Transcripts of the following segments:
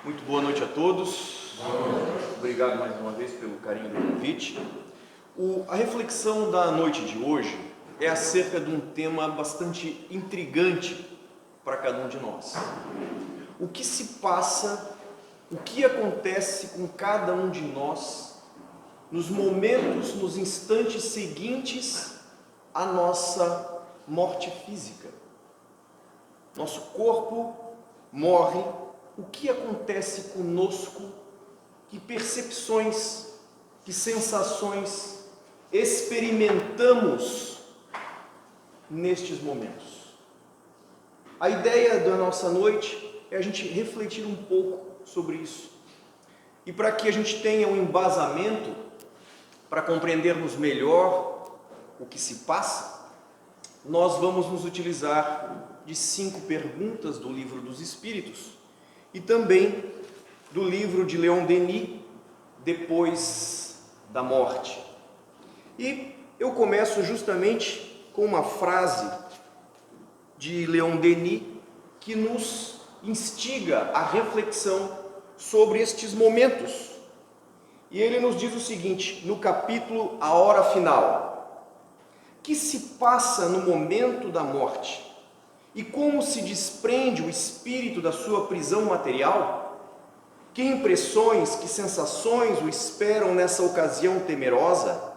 Muito boa noite a todos. Obrigado mais uma vez pelo carinho do convite. A reflexão da noite de hoje é acerca de um tema bastante intrigante para cada um de nós. O que se passa, o que acontece com cada um de nós nos momentos, nos instantes seguintes à nossa morte física? Nosso corpo morre. O que acontece conosco? Que percepções, que sensações experimentamos nestes momentos? A ideia da nossa noite é a gente refletir um pouco sobre isso. E para que a gente tenha um embasamento, para compreendermos melhor o que se passa, nós vamos nos utilizar de 5 perguntas do Livro dos Espíritos e também do livro de Leon Denis, Depois da Morte. E eu começo justamente com uma frase de Leon Denis que nos instiga à reflexão sobre estes momentos. E ele nos diz o seguinte, no capítulo A Hora Final: que se passa no momento da morte? E como se desprende o espírito da sua prisão material? Que impressões, que sensações o esperam nessa ocasião temerosa?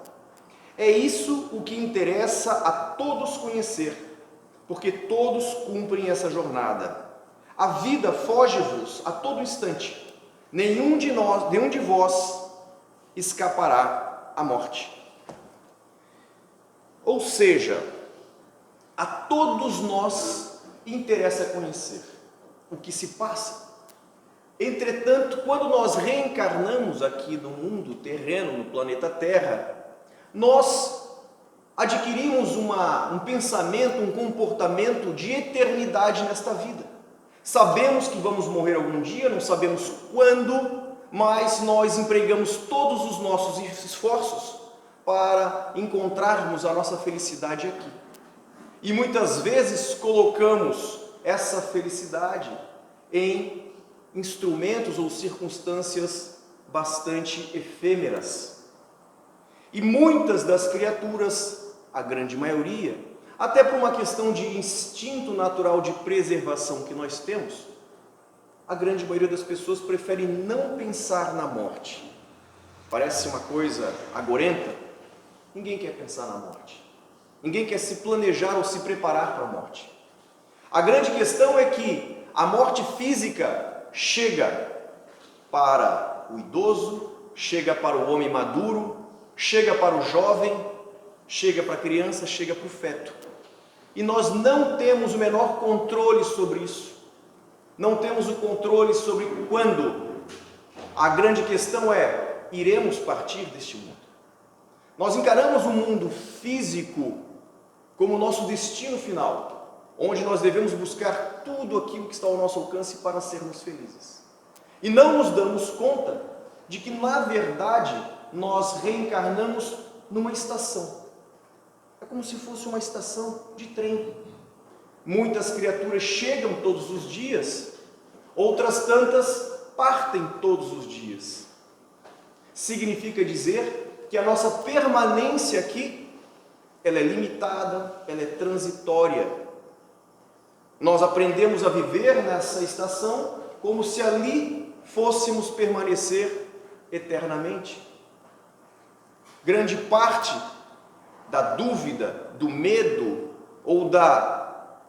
É isso o que interessa a todos conhecer, porque todos cumprem essa jornada. A vida foge-vos a todo instante. Nenhum de vós escapará à morte. Ou seja, a todos nós interessa conhecer o que se passa. Entretanto, quando nós reencarnamos aqui no mundo terreno, no planeta Terra, nós adquirimos um pensamento, um comportamento de eternidade nesta vida. Sabemos que vamos morrer algum dia, não sabemos quando, mas nós empregamos todos os nossos esforços para encontrarmos a nossa felicidade aqui. E muitas vezes colocamos essa felicidade em instrumentos ou circunstâncias bastante efêmeras. E muitas das criaturas, a grande maioria, até por uma questão de instinto natural de preservação que nós temos, a grande maioria das pessoas prefere não pensar na morte. Parece uma coisa agorenta. Ninguém quer pensar na morte. Ninguém quer se planejar ou se preparar para a morte. A grande questão é que a morte física chega para o idoso, chega para o homem maduro, chega para o jovem, chega para a criança, chega para o feto. E nós não temos o menor controle sobre isso. Não temos o controle sobre quando. A grande questão é: iremos partir deste mundo? Nós encaramos o mundo físico como nosso destino final, onde nós devemos buscar tudo aquilo que está ao nosso alcance para sermos felizes. E não nos damos conta de que, na verdade, nós reencarnamos numa estação. É como se fosse uma estação de trem. Muitas criaturas chegam todos os dias, outras tantas partem todos os dias. Significa dizer que a nossa permanência aqui, ela é limitada, ela é transitória. Nós aprendemos a viver nessa estação como se ali fôssemos permanecer eternamente. Grande parte da dúvida, do medo ou da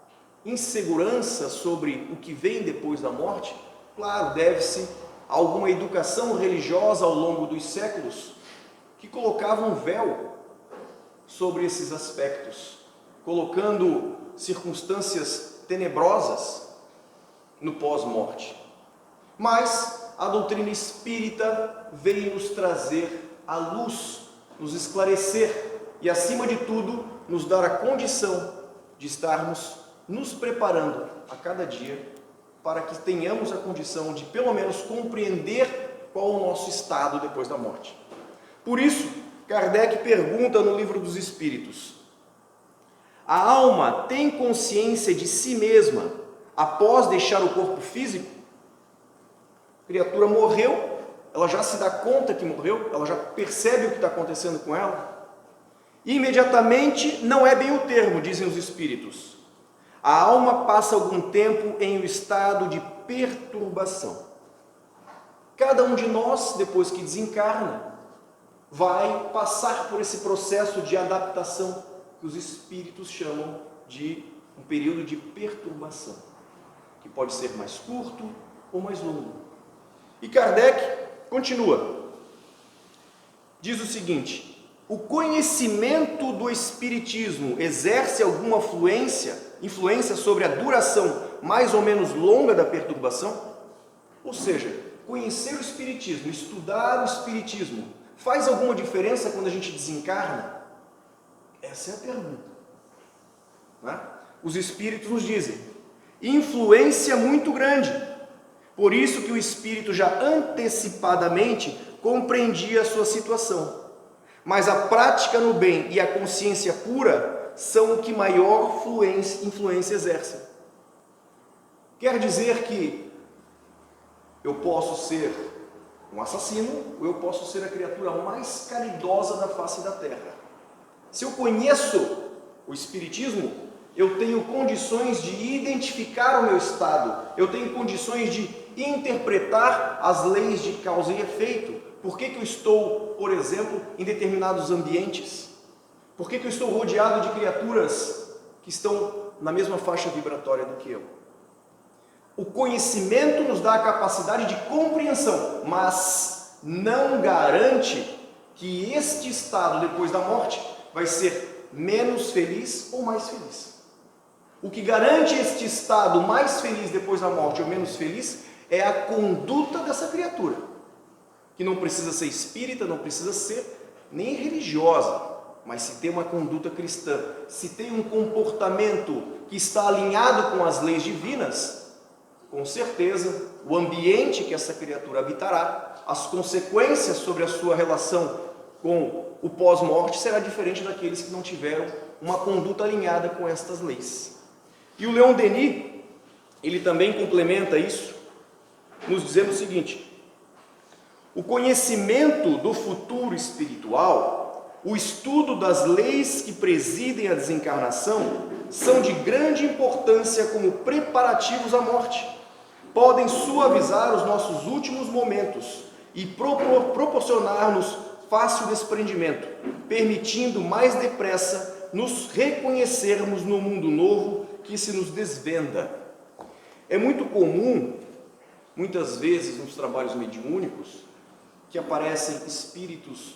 insegurança sobre o que vem depois da morte, claro, deve-se a alguma educação religiosa ao longo dos séculos que colocava um véu sobre esses aspectos, colocando circunstâncias tenebrosas no pós-morte. Mas a doutrina espírita veio nos trazer a luz, nos esclarecer e, acima de tudo, nos dar a condição de estarmos nos preparando a cada dia para que tenhamos a condição de, pelo menos, compreender qual o nosso estado depois da morte. Por isso, Kardec pergunta no Livro dos Espíritos: a alma tem consciência de si mesma após deixar o corpo físico? criatura morreu, ela já se dá conta que morreu, ela já percebe o que está acontecendo com ela. E imediatamente não é bem o termo, dizem os espíritos. A alma passa algum tempo em um estado de perturbação. Cada um de nós, depois que desencarna, vai passar por esse processo de adaptação que os espíritos chamam de um período de perturbação, que pode ser mais curto ou mais longo. E Kardec continua, diz o seguinte: o conhecimento do Espiritismo exerce alguma influência sobre a duração mais ou menos longa da perturbação? Ou seja, conhecer o Espiritismo, estudar o Espiritismo, faz alguma diferença quando a gente desencarna? Essa é a pergunta. Né? Os Espíritos nos dizem, influência muito grande. Por isso que o Espírito já antecipadamente compreendia a sua situação. Mas a prática no bem e a consciência pura são o que maior influência exercem. Quer dizer que eu posso ser um assassino ou eu posso ser a criatura mais caridosa da face da terra. Se eu conheço o Espiritismo, eu tenho condições de identificar o meu estado, eu tenho condições de interpretar as leis de causa e efeito. Por que eu estou, por exemplo, em determinados ambientes? Por que eu estou rodeado de criaturas que estão na mesma faixa vibratória do que eu? O conhecimento nos dá a capacidade de compreensão, mas não garante que este estado depois da morte vai ser menos feliz ou mais feliz. O que garante este estado mais feliz depois da morte ou menos feliz é a conduta dessa criatura, que não precisa ser espírita, não precisa ser nem religiosa, mas se tem uma conduta cristã, se tem um comportamento que está alinhado com as leis divinas, com certeza o ambiente que essa criatura habitará, as consequências sobre a sua relação com o pós-morte será diferente daqueles que não tiveram uma conduta alinhada com estas leis. E o Leon Denis, ele também complementa isso, nos dizendo o seguinte: o conhecimento do futuro espiritual, o estudo das leis que presidem a desencarnação, são de grande importância como preparativos à morte. Podem suavizar os nossos últimos momentos e proporcionar-nos fácil desprendimento, permitindo mais depressa nos reconhecermos no mundo novo que se nos desvenda. É muito comum, muitas vezes nos trabalhos mediúnicos, que aparecem espíritos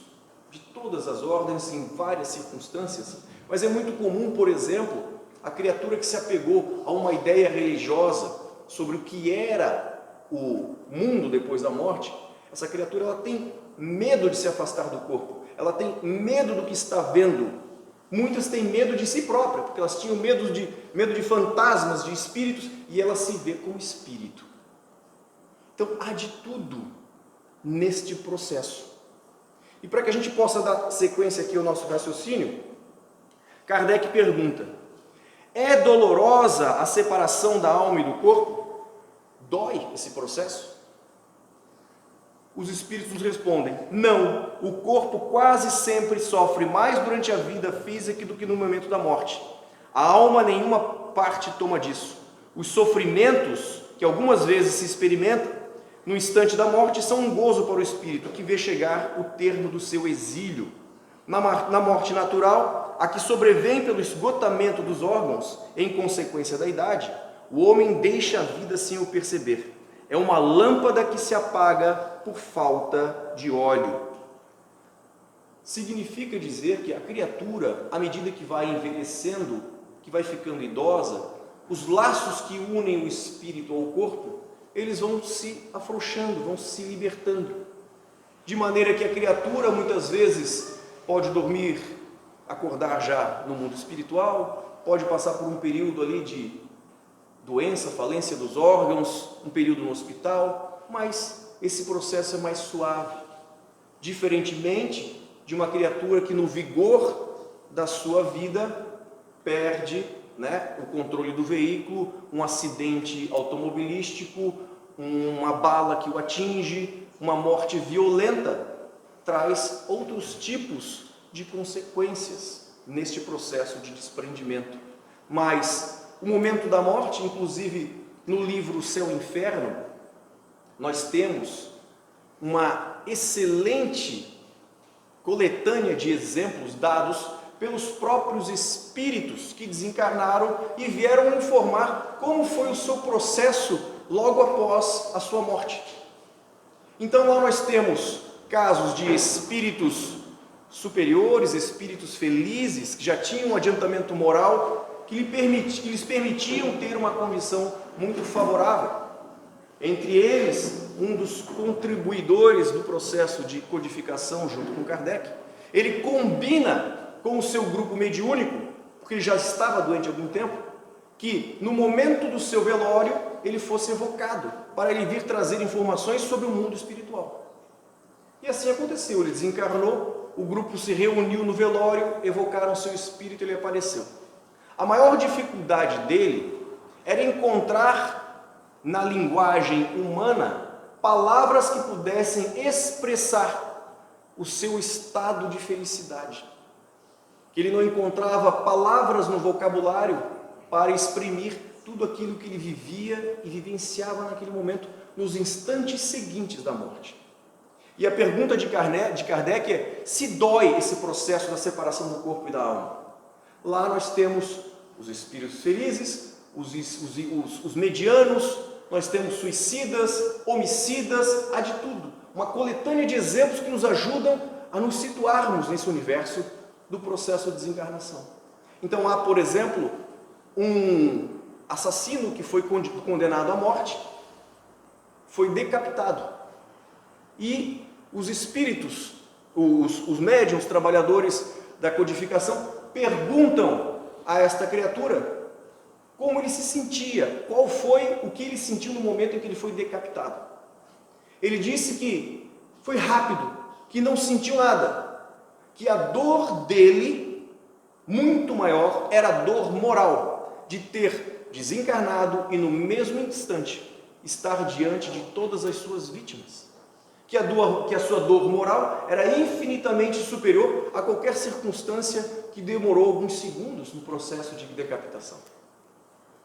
de todas as ordens, em várias circunstâncias, mas é muito comum, por exemplo, a criatura que se apegou a uma ideia religiosa sobre o que era o mundo depois da morte. Essa criatura ela tem medo de se afastar do corpo, ela tem medo do que está vendo. Muitas têm medo de si própria, porque elas tinham medo de fantasmas, de espíritos, e ela se vê como espírito. Então há de tudo neste processo. E para que a gente possa dar sequência aqui ao nosso raciocínio, Kardec pergunta: é dolorosa a separação da alma e do corpo? Dói esse processo? Os espíritos nos respondem: não, o corpo quase sempre sofre mais durante a vida física do que no momento da morte. A alma nenhuma parte toma disso. Os sofrimentos que algumas vezes se experimentam no instante da morte são um gozo para o espírito, que vê chegar o termo do seu exílio. Na morte natural, a que sobrevém pelo esgotamento dos órgãos, em consequência da idade, o homem deixa a vida sem o perceber. É uma lâmpada que se apaga por falta de óleo. Significa dizer que a criatura, à medida que vai envelhecendo, que vai ficando idosa, os laços que unem o espírito ao corpo, eles vão se afrouxando, vão se libertando. De maneira que a criatura muitas vezes pode dormir, acordar já no mundo espiritual, pode passar por um período ali de doença, falência dos órgãos, um período no hospital, mas esse processo é mais suave, diferentemente de uma criatura que no vigor da sua vida perde, o controle do veículo, um acidente automobilístico, uma bala que o atinge, uma morte violenta, traz outros tipos de consequências neste processo de desprendimento. Mas o momento da morte, inclusive no livro Céu e Inferno, nós temos uma excelente coletânea de exemplos dados pelos próprios espíritos que desencarnaram e vieram informar como foi o seu processo logo após a sua morte. Então lá nós temos casos de espíritos superiores, espíritos felizes, que já tinham um adiantamento moral, que lhes permitiam ter uma condição muito favorável. Entre eles, um dos contribuidores do processo de codificação junto com Kardec, ele combina com o seu grupo mediúnico, porque ele já estava doente há algum tempo, que no momento do seu velório ele fosse evocado, para ele vir trazer informações sobre o mundo espiritual. E assim aconteceu, ele desencarnou, o grupo se reuniu no velório, evocaram seu espírito e ele apareceu. A maior dificuldade dele era encontrar na linguagem humana palavras que pudessem expressar o seu estado de felicidade. Que ele não encontrava palavras no vocabulário para exprimir tudo aquilo que ele vivia e vivenciava naquele momento, nos instantes seguintes da morte. E a pergunta de Kardec é: se dói esse processo da separação do corpo e da alma? Lá nós temos os espíritos felizes, os medianos, nós temos suicidas, homicidas, há de tudo. Uma coletânea de exemplos que nos ajudam a nos situarmos nesse universo do processo de desencarnação. Então há, por exemplo, um assassino que foi condenado à morte, foi decapitado. E os espíritos, os médiuns, trabalhadores da codificação, perguntam a esta criatura como ele se sentia, qual foi o que ele sentiu no momento em que ele foi decapitado. Ele disse que foi rápido, que não sentiu nada, que a dor dele, muito maior, era a dor moral, de ter desencarnado e no mesmo instante estar diante de todas as suas vítimas. Que a sua dor moral era infinitamente superior a qualquer circunstância que demorou alguns segundos no processo de decapitação.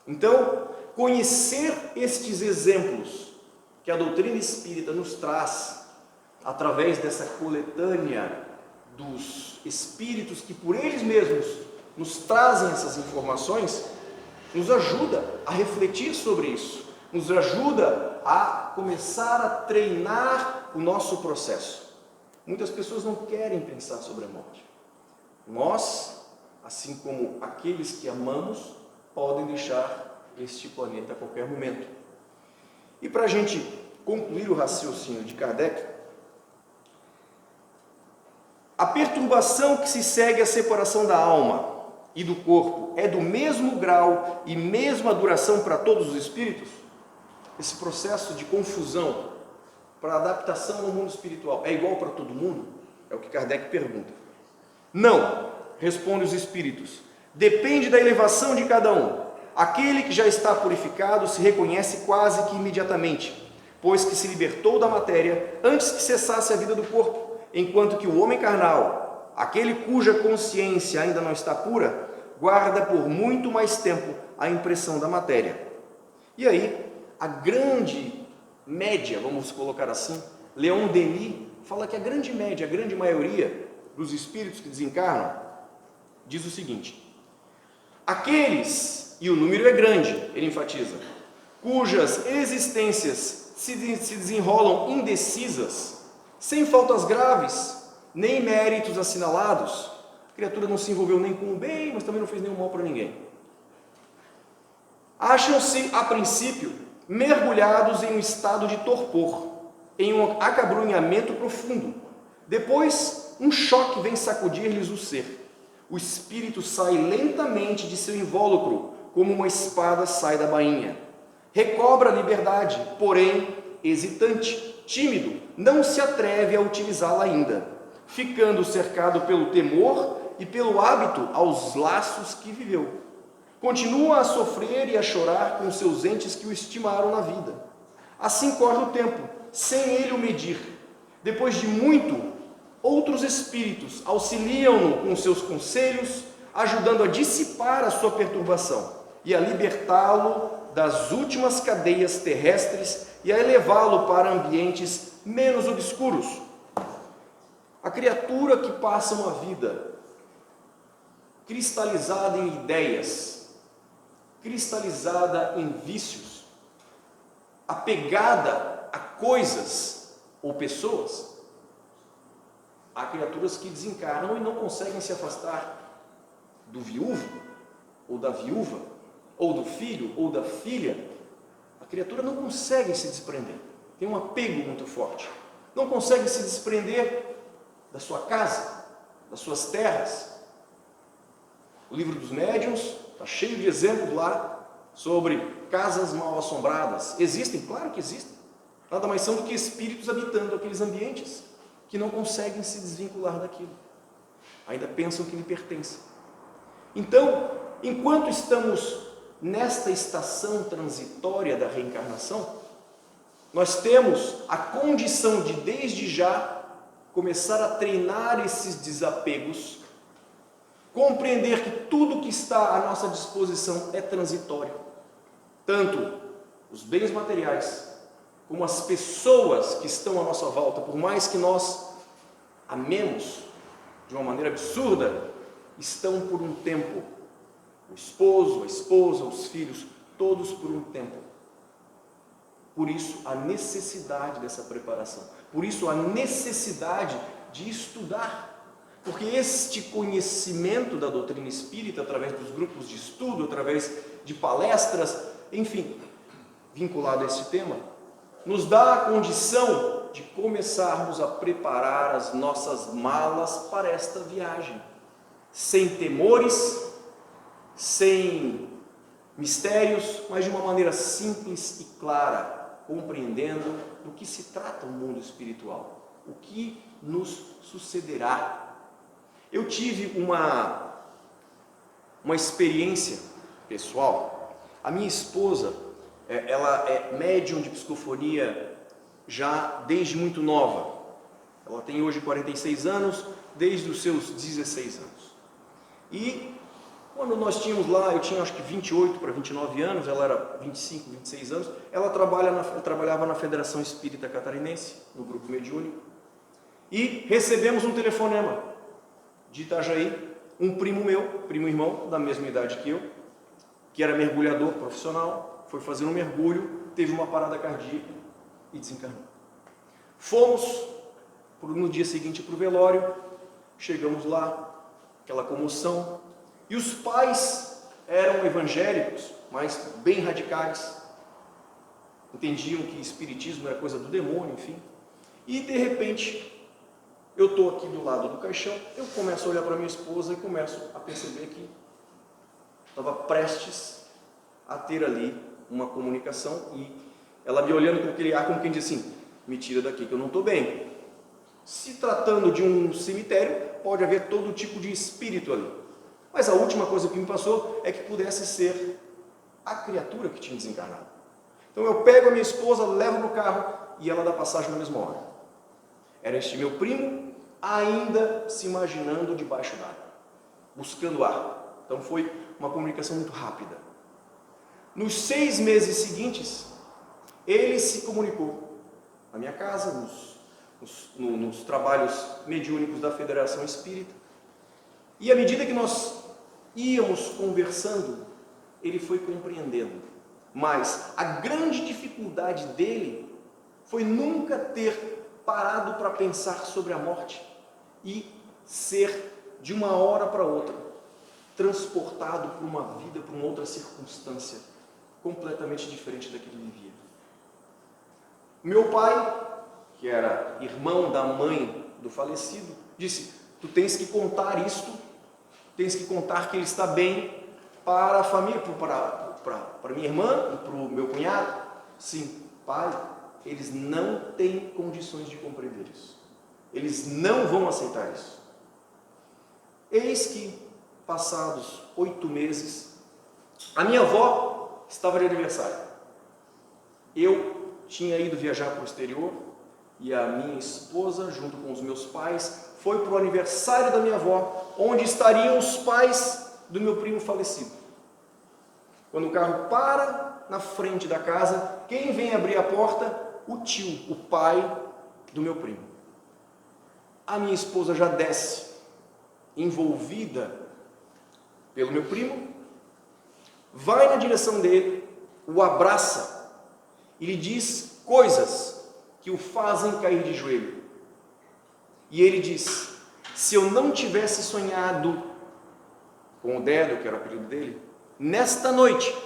Então, conhecer estes exemplos que a doutrina espírita nos traz, através dessa coletânea dos espíritos que por eles mesmos nos trazem essas informações, nos ajuda a refletir sobre isso, nos ajuda a começar a treinar o nosso processo. Muitas pessoas não querem pensar sobre a morte. Nós, assim como aqueles que amamos, podem deixar este planeta a qualquer momento. E para a gente concluir o raciocínio de Kardec, a perturbação que se segue à separação da alma e do corpo é do mesmo grau e mesma duração para todos os espíritos? Esse processo de confusão para adaptação ao mundo espiritual é igual para todo mundo? É o que Kardec pergunta. Não, responde os espíritos. Depende da elevação de cada um. Aquele que já está purificado se reconhece quase que imediatamente, pois que se libertou da matéria antes que cessasse a vida do corpo, enquanto que o homem carnal, aquele cuja consciência ainda não está pura, guarda por muito mais tempo a impressão da matéria. E aí, a grande média, vamos colocar assim, Leon Denis fala que a grande média, a grande maioria dos espíritos que desencarnam, diz o seguinte: aqueles, e o número é grande, ele enfatiza, cujas existências se desenrolam indecisas, sem faltas graves, nem méritos assinalados, a criatura não se envolveu nem com o bem, mas também não fez nenhum mal para ninguém. Acham-se, a princípio, mergulhados em um estado de torpor, em um acabrunhamento profundo. Depois, um choque vem sacudir-lhes o ser. O espírito sai lentamente de seu invólucro, como uma espada sai da bainha. Recobra a liberdade, porém, hesitante, tímido, não se atreve a utilizá-la ainda, ficando cercado pelo temor e pelo hábito aos laços que viveu. Continua a sofrer e a chorar com seus entes que o estimaram na vida. Assim corre o tempo, sem ele o medir. Depois de muito, outros espíritos auxiliam-no com seus conselhos, ajudando a dissipar a sua perturbação e a libertá-lo das últimas cadeias terrestres e a elevá-lo para ambientes menos obscuros. A criatura que passa uma vida cristalizada em ideias, cristalizada em vícios, apegada a coisas ou pessoas, há criaturas que desencarnam e não conseguem se afastar do viúvo, ou da viúva, ou do filho, ou da filha. A criatura não consegue se desprender, tem um apego muito forte, não consegue se desprender da sua casa, das suas terras. O livro dos médiuns está cheio de exemplos lá sobre casas mal assombradas. Existem? Claro que existem. Nada mais são do que espíritos habitando aqueles ambientes que não conseguem se desvincular daquilo. Ainda pensam que lhe pertencem. Então, enquanto estamos nesta estação transitória da reencarnação, nós temos a condição de, desde já, começar a treinar esses desapegos, compreender que tudo que está à nossa disposição é transitório, tanto os bens materiais, como as pessoas que estão à nossa volta, por mais que nós amemos de uma maneira absurda, estão por um tempo. O esposo, a esposa, os filhos, todos por um tempo. Por isso a necessidade dessa preparação, por isso a necessidade de estudar, porque este conhecimento da doutrina espírita, através dos grupos de estudo, através de palestras, enfim, vinculado a este tema, nos dá a condição de começarmos a preparar as nossas malas para esta viagem, sem temores, sem mistérios, mas de uma maneira simples e clara, compreendendo do que se trata o mundo espiritual, o que nos sucederá. Eu tive uma experiência pessoal. A minha esposa, ela é médium de psicofonia já desde muito nova. Ela tem hoje 46 anos, desde os seus 16 anos. E quando nós tínhamos lá, eu tinha acho que 28 para 29 anos, ela era 25, 26 anos, ela trabalhava na Federação Espírita Catarinense, no grupo mediúnico, e recebemos um telefonema de Itajaí, um primo meu, primo irmão, da mesma idade que eu, que era mergulhador profissional, foi fazer um mergulho, teve uma parada cardíaca e desencarnou. Fomos no dia seguinte para o velório, chegamos lá, aquela comoção, e os pais eram evangélicos, mas bem radicais, entendiam que espiritismo era coisa do demônio, enfim, e de repente eu estou aqui do lado do caixão, eu começo a olhar para minha esposa e começo a perceber que estava prestes a ter ali uma comunicação, e ela me olhando com aquele ar como quem diz assim, me tira daqui que eu não estou bem. Se tratando de um cemitério, pode haver todo tipo de espírito ali. Mas a última coisa que me passou é que pudesse ser a criatura que tinha desencarnado. Então eu pego a minha esposa, levo no carro e ela dá passagem na mesma hora. Era este meu primo, ainda se imaginando debaixo d'água, buscando ar. Então foi uma comunicação muito rápida. Nos 6 meses seguintes, ele se comunicou na minha casa, nos trabalhos mediúnicos da Federação Espírita. E à medida que nós íamos conversando, ele foi compreendendo. Mas a grande dificuldade dele foi nunca ter parado para pensar sobre a morte e ser, de uma hora para outra, transportado por uma vida, por uma outra circunstância completamente diferente da que ele vivia. Meu pai, que era irmão da mãe do falecido, disse, tu tens que contar isto, tens que contar que ele está bem para a família, para minha irmã e para o meu cunhado. Sim, pai, eles não têm condições de compreender isso. Eles não vão aceitar isso. Eis que, passados 8 meses, a minha avó estava de aniversário. Eu tinha ido viajar para o exterior e a minha esposa, junto com os meus pais, foi para o aniversário da minha avó, onde estariam os pais do meu primo falecido. Quando o carro para na frente da casa, quem vem abrir a porta? O tio, o pai do meu primo. A minha esposa já desce, envolvida pelo meu primo, vai na direção dele, o abraça e lhe diz coisas que o fazem cair de joelho. E ele diz: se eu não tivesse sonhado com o Dédio, que era o apelido dele, nesta noite,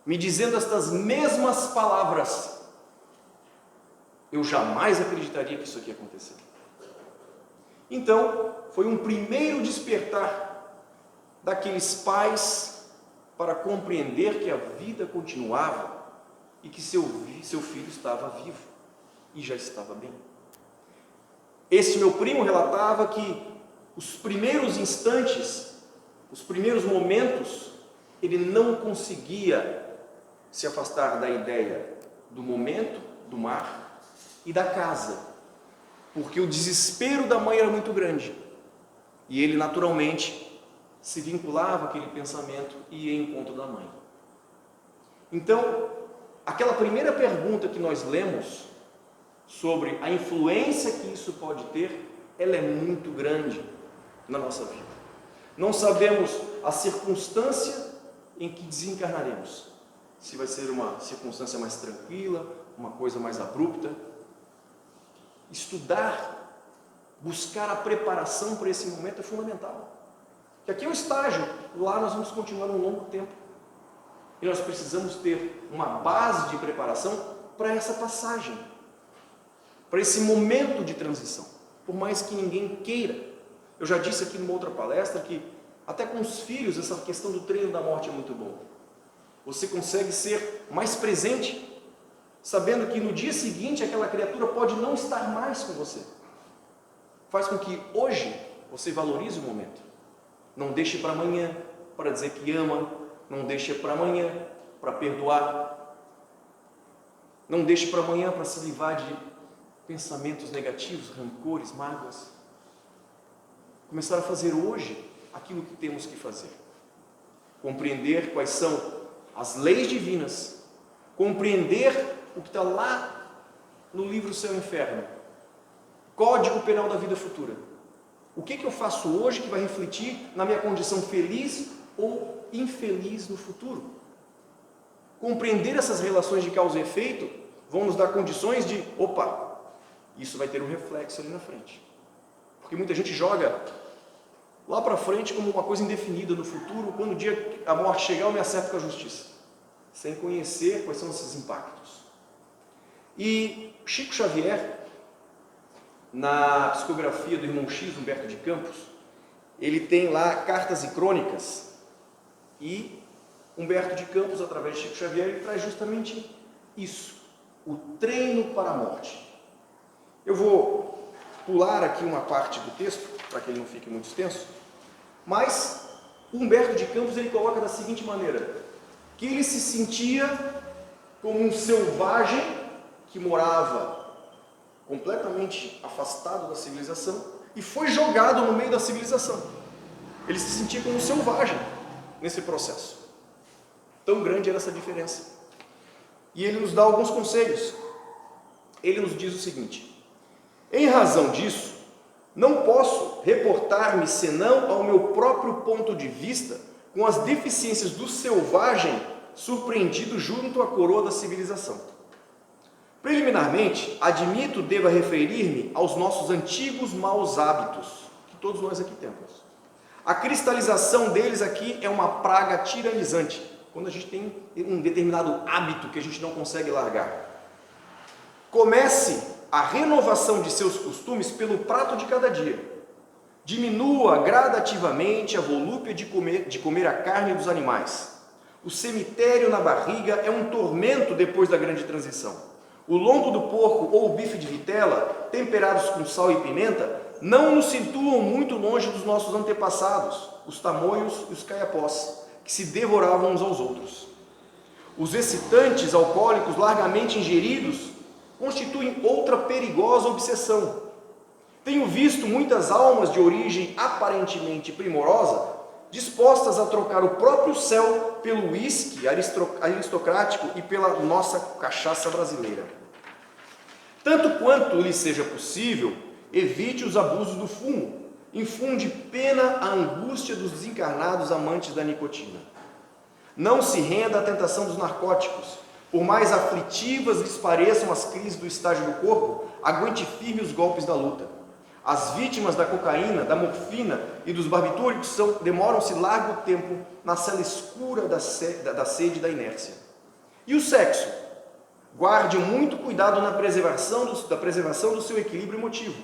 me dizendo estas mesmas palavras, eu jamais acreditaria que isso aqui ia acontecer. Então, foi um primeiro despertar daqueles pais para compreender que a vida continuava e que seu filho estava vivo e já estava bem. Esse meu primo relatava que os primeiros instantes, os primeiros momentos, ele não conseguia se afastar da ideia do momento, do mar e da casa, porque o desespero da mãe era muito grande e ele naturalmente se vinculava àquele pensamento e ia em encontro da mãe. Então, aquela primeira pergunta que nós lemos sobre a influência que isso pode ter, ela é muito grande na nossa vida. Não sabemos a circunstância em que desencarnaremos, se vai ser uma circunstância mais tranquila, uma coisa mais abrupta. Estudar, buscar a preparação para esse momento é fundamental. Que aqui é o estágio, lá nós vamos continuar um longo tempo. E nós precisamos ter uma base de preparação para essa passagem, para esse momento de transição, por mais que ninguém queira. Eu já disse aqui numa outra palestra que até com os filhos essa questão do treino da morte é muito bom. Você consegue ser mais presente, sabendo que no dia seguinte aquela criatura pode não estar mais com você. Faz com que hoje você valorize o momento. Não deixe para amanhã para dizer que ama, não deixe para amanhã para perdoar, não deixe para amanhã para se livrar de pensamentos negativos, rancores, mágoas. Começar a fazer hoje aquilo que temos que fazer. Compreender quais são as leis divinas, compreender o que está lá no livro Céu e Inferno, Código Penal da Vida Futura. O que eu faço hoje que vai refletir na minha condição feliz ou infeliz no futuro? Compreender essas relações de causa e efeito vão nos dar condições de, isso vai ter um reflexo ali na frente. Porque muita gente joga lá para frente como uma coisa indefinida no futuro, quando o dia que a morte chegar eu me acerto com a justiça, sem conhecer quais são esses impactos. E Chico Xavier, na psicografia do irmão X, Humberto de Campos, ele tem lá Cartas e Crônicas, e Humberto de Campos, através de Chico Xavier, ele traz justamente isso, o treino para a morte. Eu vou pular aqui uma parte do texto, para que ele não fique muito extenso, mas Humberto de Campos ele coloca da seguinte maneira, que ele se sentia como um selvagem que morava completamente afastado da civilização e foi jogado no meio da civilização. Ele se sentia como um selvagem nesse processo. Tão grande era essa diferença. E ele nos dá alguns conselhos. Ele nos diz o seguinte: em razão disso, não posso reportar-me senão ao meu próprio ponto de vista com as deficiências do selvagem surpreendido junto à coroa da civilização. Preliminarmente, admito deva referir-me aos nossos antigos maus hábitos, que todos nós aqui temos. A cristalização deles aqui é uma praga tiranizante, quando a gente tem um determinado hábito que a gente não consegue largar. Comece a renovação de seus costumes pelo prato de cada dia. Diminua gradativamente a volúpia de comer a carne dos animais. O cemitério na barriga é um tormento depois da grande transição. O lombo do porco ou o bife de vitela, temperados com sal e pimenta, não nos situam muito longe dos nossos antepassados, os tamoios e os caiapós, que se devoravam uns aos outros. Os excitantes alcoólicos largamente ingeridos constituem outra perigosa obsessão. Tenho visto muitas almas de origem aparentemente primorosa dispostas a trocar o próprio céu pelo uísque aristocrático e pela nossa cachaça brasileira. Tanto quanto lhe seja possível, evite os abusos do fumo. Infunde pena à angústia dos desencarnados amantes da nicotina. Não se renda à tentação dos narcóticos. Por mais aflitivas lhes pareçam as crises do estágio do corpo, aguente firme os golpes da luta. As vítimas da cocaína, da morfina e dos barbitúricos demoram-se largo tempo na cela escura da sede e da inércia. E o sexo? Guarde muito cuidado na preservação do seu equilíbrio emotivo.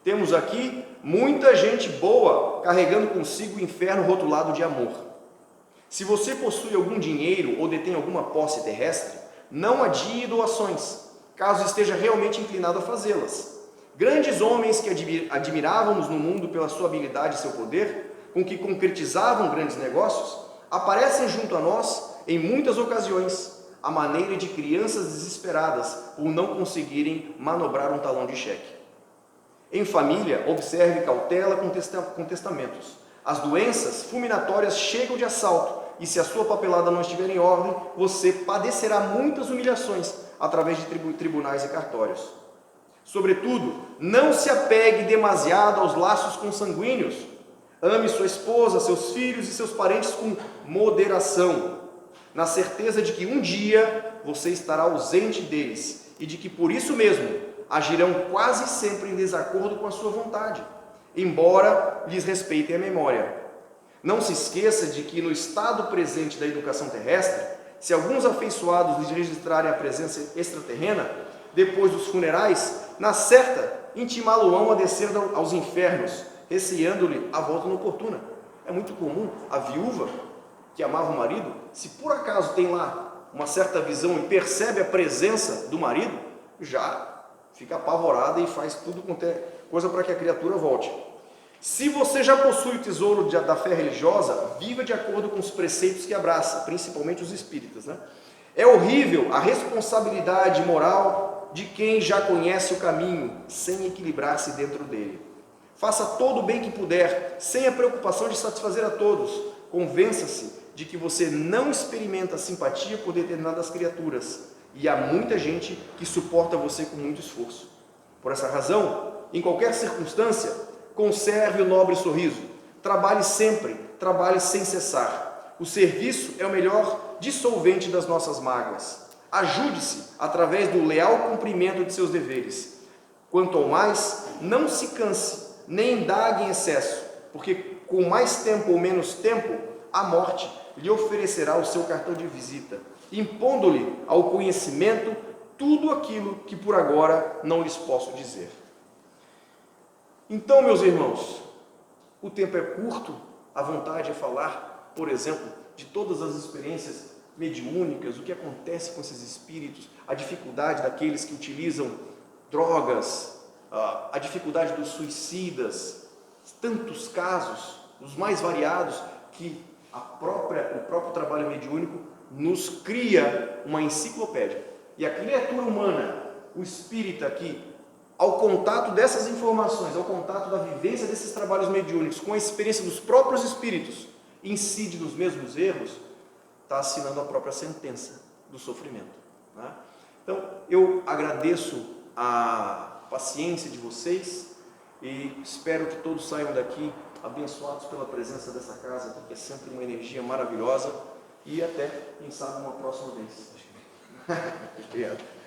Temos aqui muita gente boa carregando consigo o inferno rotulado de amor. Se você possui algum dinheiro ou detém alguma posse terrestre, não adie doações, caso esteja realmente inclinado a fazê-las. Grandes homens que admirávamos no mundo pela sua habilidade e seu poder, com que concretizavam grandes negócios, aparecem junto a nós, em muitas ocasiões, à maneira de crianças desesperadas por não conseguirem manobrar um talão de cheque. Em família, observe cautela com testamentos. As doenças fulminatórias chegam de assalto, e se a sua papelada não estiver em ordem, você padecerá muitas humilhações através de tribunais e cartórios. Sobretudo, não se apegue demasiado aos laços consanguíneos. Ame sua esposa, seus filhos e seus parentes com moderação, na certeza de que um dia você estará ausente deles e de que por isso mesmo agirão quase sempre em desacordo com a sua vontade, embora lhes respeitem a memória. Não se esqueça de que no estado presente da educação terrestre, se alguns afeiçoados lhes registrarem a presença extraterrena, depois dos funerais, na certa, intimá-lo-ão a descer aos infernos, receando-lhe a volta inoportuna. É muito comum a viúva que amava o marido, se por acaso tem lá uma certa visão e percebe a presença do marido, já fica apavorada e faz tudo quanto é coisa para que a criatura volte. Se você já possui o tesouro da fé religiosa, viva de acordo com os preceitos que abraça, principalmente os espíritas, né? É horrível a responsabilidade moral de quem já conhece o caminho, sem equilibrar-se dentro dele. Faça todo o bem que puder, sem a preocupação de satisfazer a todos. Convença-se de que você não experimenta simpatia por determinadas criaturas, e há muita gente que suporta você com muito esforço. Por essa razão, em qualquer circunstância, conserve o nobre sorriso. Trabalhe sempre, trabalhe sem cessar. O serviço é o melhor dissolvente das nossas mágoas. Ajude-se através do leal cumprimento de seus deveres. Quanto ao mais, não se canse, nem indague em excesso, porque com mais tempo ou menos tempo, a morte lhe oferecerá o seu cartão de visita, impondo-lhe ao conhecimento tudo aquilo que por agora não lhes posso dizer. Então, meus irmãos, o tempo é curto, a vontade é falar, por exemplo, de todas as experiências mediúnicas, o que acontece com esses espíritos, a dificuldade daqueles que utilizam drogas, a dificuldade dos suicidas, tantos casos, os mais variados, que o próprio trabalho mediúnico nos cria uma enciclopédia. E a criatura humana, o espírita aqui, ao contato dessas informações, ao contato da vivência desses trabalhos mediúnicos, com a experiência dos próprios espíritos, incide nos mesmos erros, está assinando a própria sentença do sofrimento, né? Então, eu agradeço a paciência de vocês e espero que todos saiam daqui abençoados pela presença dessa casa, que é sempre uma energia maravilhosa, e até, quem sabe, uma próxima vez. Obrigado.